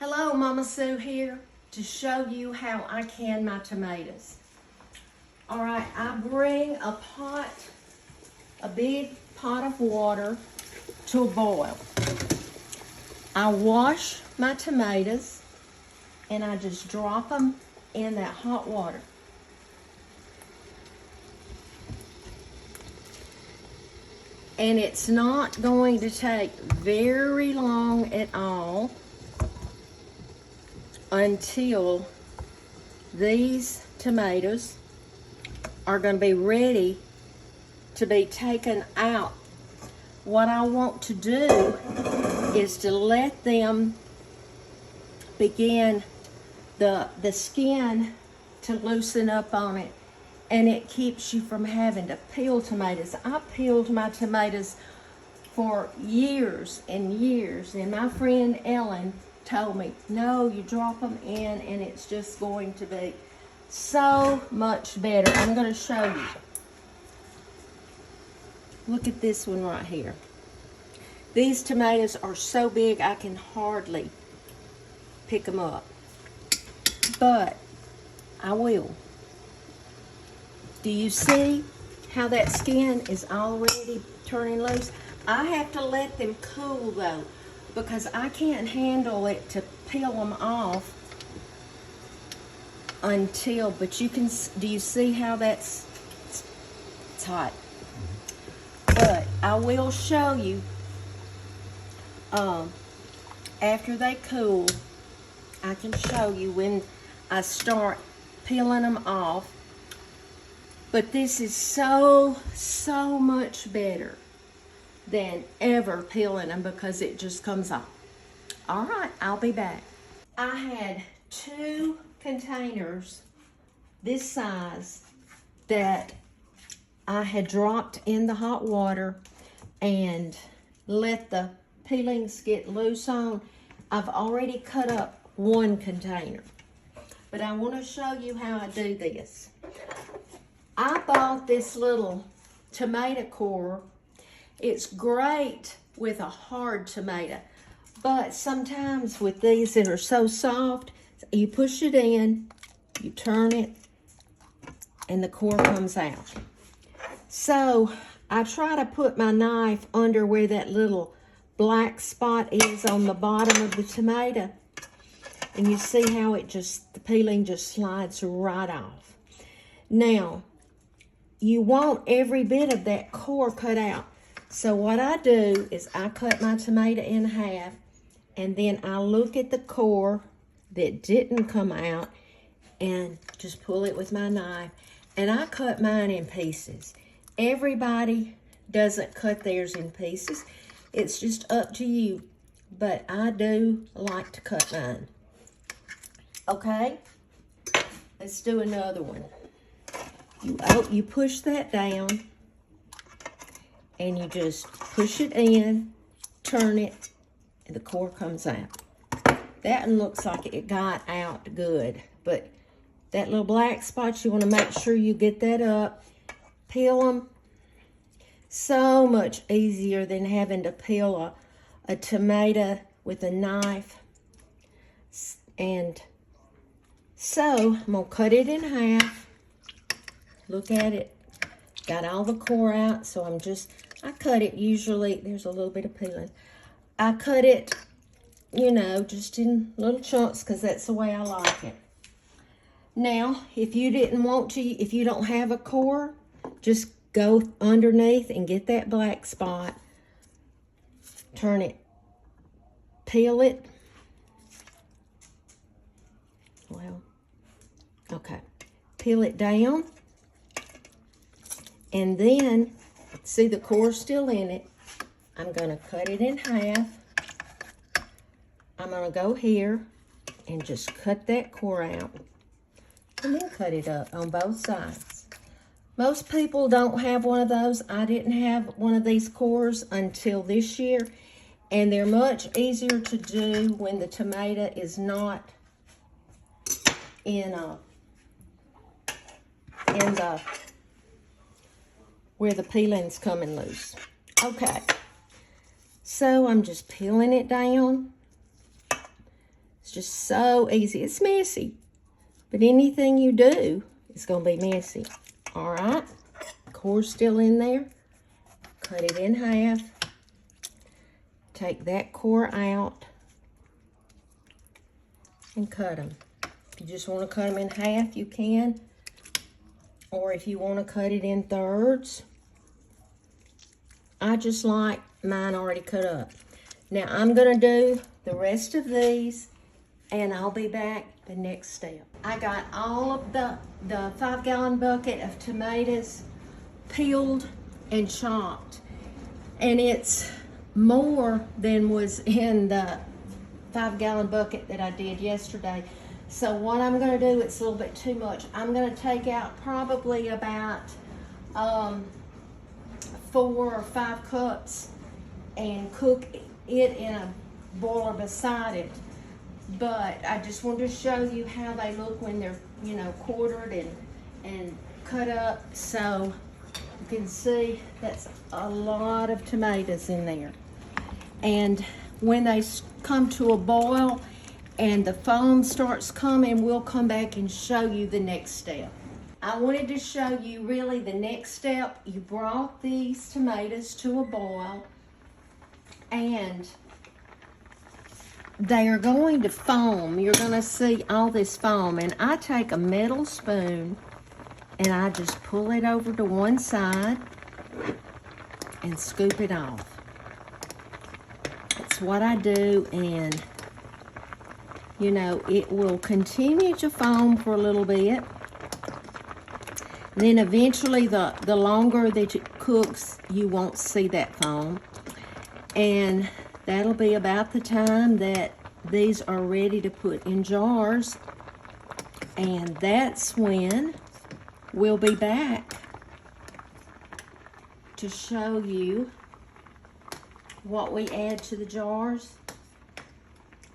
Hello, Mama Sue here to show you how I can my tomatoes. All right, I bring a big pot of water to a boil. I wash my tomatoes and I just drop them in that hot water. And it's not going to take very long at all until these tomatoes are going to be ready to be taken out. What I want to do is to let them begin the skin to loosen up on it, and it keeps you from having to peel tomatoes. I peeled my tomatoes for years and years, and my friend Ellen told me, no, you drop them in and it's just going to be so much better. I'm going to show you. Look at this one right here. These tomatoes are so big I can hardly pick them up, but I will. Do you see how that skin is already turning loose? I have to let them cool though, because I can't handle it to peel them off until, but you can, do you see how it's hot? But I will show you after they cool. I can show you when I start peeling them off. But this is so much better than ever peeling them because it just comes off. All right, I'll be back. I had 2 containers this size that I had dropped in the hot water and let the peelings get loose on. I've already cut up 1 container, but I want to show you how I do this. I bought this little tomato core. It's great with a hard tomato, but sometimes with these that are so soft, you push it in, you turn it, and the core comes out. So I try to put my knife under where that little black spot is on the bottom of the tomato, and you see how it just, the peeling just slides right off. Now, you want every bit of that core cut out. So what I do is I cut my tomato in half, and then I look at the core that didn't come out and just pull it with my knife, and I cut mine in pieces. Everybody doesn't cut theirs in pieces. It's just up to you, but I do like to cut mine. Okay, let's do another one. You push that down, and you just push it in, turn it, and the core comes out. That one looks like it got out good, but that little black spot, you want to make sure you get that up. Peel them. So much easier than having to peel a tomato with a knife. And so I'm going to cut it in half. Look at it. Got all the core out, so I cut it usually, there's a little bit of peeling. I cut it, you know, just in little chunks because that's the way I like it. Now, if you don't have a core, just go underneath and get that black spot. Turn it, peel it. Well, okay. Peel it down. And then, see the core still in it. I'm going to cut it in half. I'm going to go here and just cut that core out. And then cut it up on both sides. Most people don't have one of those. I didn't have one of these cores until this year. And they're much easier to do when the tomato is not in the where the peeling's coming loose. Okay, so I'm just peeling it down. It's just so easy. It's messy, but anything you do is going to be messy. All right, core's still in there. Cut it in half. Take that core out and cut them. If you just want to cut them in half, you can. Or if you want to cut it in thirds. I just like mine already cut up. Now I'm going to do the rest of these, and I'll be back the next step. I got all of the 5-gallon bucket of tomatoes peeled and chopped. And it's more than was in the 5-gallon bucket that I did yesterday. So what I'm going to do, it's a little bit too much. I'm going to take out probably about 4 or 5 cups and cook it in a boiler beside it. But I just wanted to show you how they look when they're, you know, quartered and cut up. So you can see that's a lot of tomatoes in there. And when they come to a boil and the foam starts coming, we'll come back and show you the next step. I wanted to show you really the next step. You brought these tomatoes to a boil and they are going to foam. You're going to see all this foam. And I take a metal spoon and I just pull it over to one side and scoop it off. That's what I do, and you know, it will continue to foam for a little bit. Then eventually the longer that it cooks, you won't see that foam. And that'll be about the time that these are ready to put in jars. And that's when we'll be back to show you what we add to the jars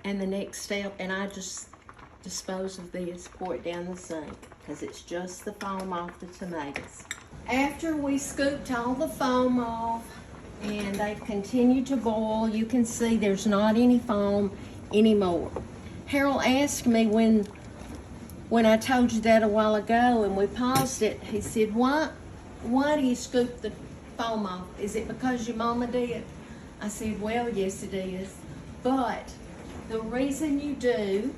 and the next step. And I just dispose of this, pour it down the sink, because it's just the foam off the tomatoes. After we scooped all the foam off and they've continued to boil, you can see there's not any foam anymore. Harold asked me when I told you that a while ago and we paused it, he said, why do you scoop the foam off? Is it because your mama did? I said, well, yes it is. But the reason you do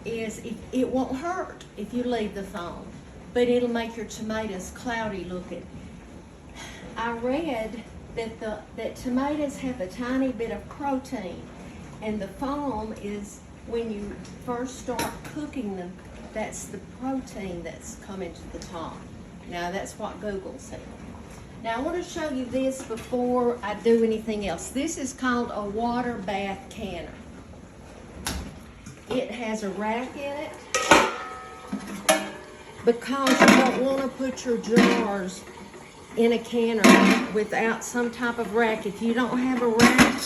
is it won't hurt if you leave the foam, but it'll make your tomatoes cloudy looking. I read that tomatoes have a tiny bit of protein, and the foam is when you first start cooking them, that's the protein that's coming to the top. Now that's what Google said. Now I want to show you this before I do anything else. This is called a water bath canner. It has a rack in it because you don't want to put your jars in a canner without some type of rack. If you don't have a rack,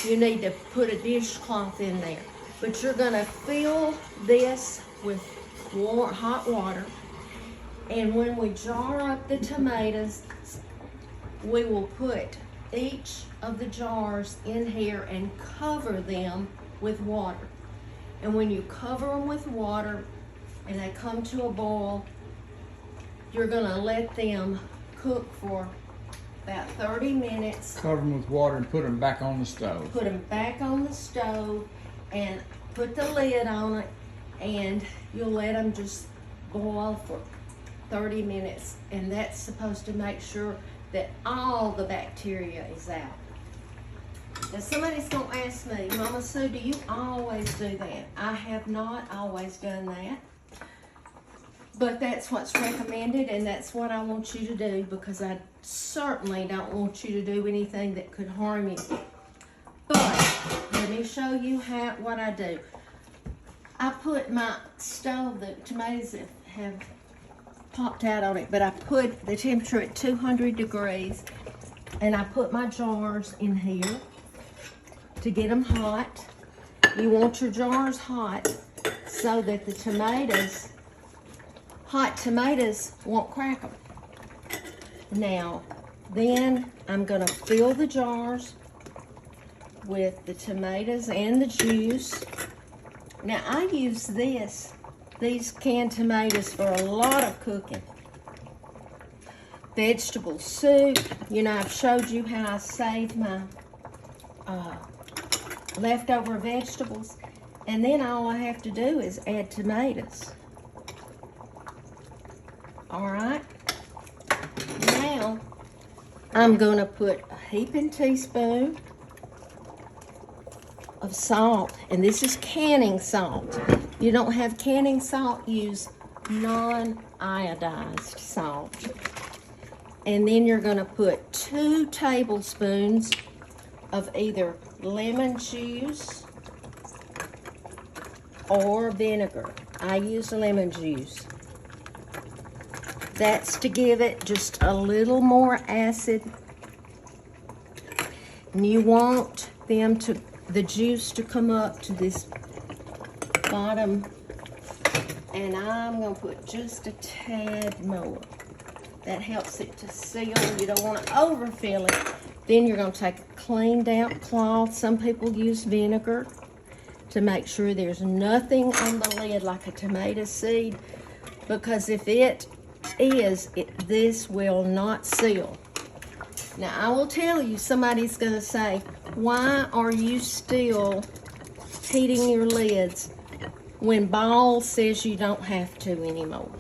you need to put a dishcloth in there. But you're going to fill this with hot water, and when we jar up the tomatoes, we will put each of the jars in here and cover them with water. And when you cover them with water and they come to a boil, you're gonna let them cook for about 30 minutes. Cover them with water and put them back on the stove. Put them back on the stove and put the lid on it, and you'll let them just boil for 30 minutes. And that's supposed to make sure that all the bacteria is out. Now somebody's gonna ask me, Mama Sue, do you always do that? I have not always done that, but that's what's recommended, and that's what I want you to do, because I certainly don't want you to do anything that could harm you. But let me show you what I do. I put my stove, the tomatoes have popped out on it, but I put the temperature at 200 degrees, and I put my jars in here to get them hot. You want your jars hot so that the hot tomatoes won't crack them. Now, then I'm gonna fill the jars with the tomatoes and the juice, Now I use these canned tomatoes for a lot of cooking. Vegetable soup. You know, I've showed you how I save my leftover vegetables. And then all I have to do is add tomatoes. All right. Now, I'm going to put a heaping teaspoon of salt. And this is canning salt. You don't have canning salt, use non-iodized salt. And then you're going to put 2 tablespoons of either lemon juice or vinegar. I use lemon juice. That's to give it just a little more acid. And you want the juice to come up to this bottom. And I'm going to put just a tad more. That helps it to seal. You don't want to overfill it. Then you're going to take a clean damp cloth. Some people use vinegar to make sure there's nothing on the lid like a tomato seed, because if it is, this will not seal. Now I will tell you, somebody's going to say, why are you still heating your lids when Ball says you don't have to anymore?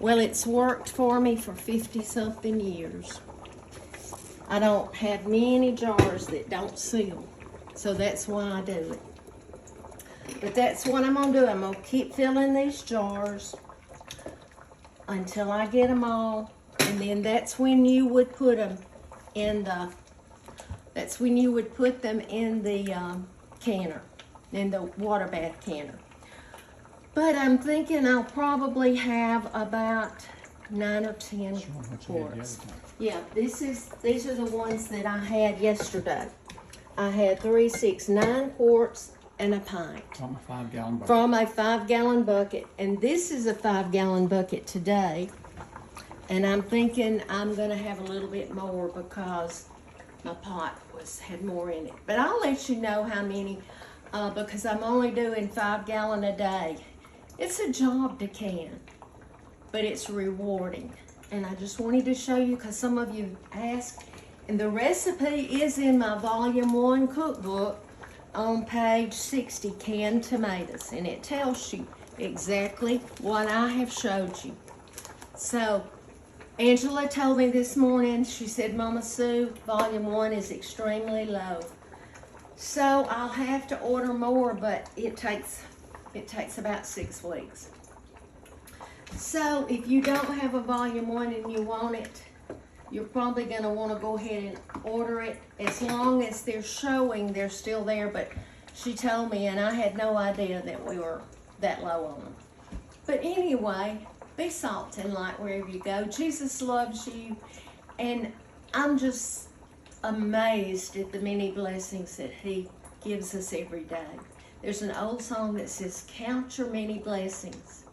Well, it's worked for me for 50-something years. I don't have many jars that don't seal, so that's why I do it. But that's what I'm going to do. I'm going to keep filling these jars until I get them all, and then that's when you would put them in the, canner, in the water bath canner. But I'm thinking I'll probably have about 9 or 10 quarts. Yeah, these are the ones that I had yesterday. I had 3, 6, 9 quarts and a pint. From a 5-gallon bucket. From a 5-gallon bucket. And this is a 5-gallon bucket today. And I'm thinking I'm going to have a little bit more because my pot had more in it. But I'll let you know how many because I'm only doing 5-gallon a day. It's a job to can, but it's rewarding. And I just wanted to show you because some of you asked. And the recipe is in my Volume 1 cookbook on page 60, canned tomatoes. And it tells you exactly what I have showed you. So, Angela told me this morning, she said, Mama Sue, Volume 1 is extremely low. So I'll have to order more, but it takes about 6 weeks. So if you don't have a Volume 1 and you want it, you're probably going to want to go ahead and order it as long as they're showing they're still there. But she told me, and I had no idea that we were that low on them. But anyway, be salt and light wherever you go. Jesus loves you, and I'm just amazed at the many blessings that He gives us every day. There's an old song that says, count your many blessings.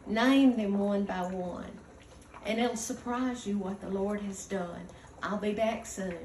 Name them one by one. And it'll surprise you what the Lord has done. I'll be back soon.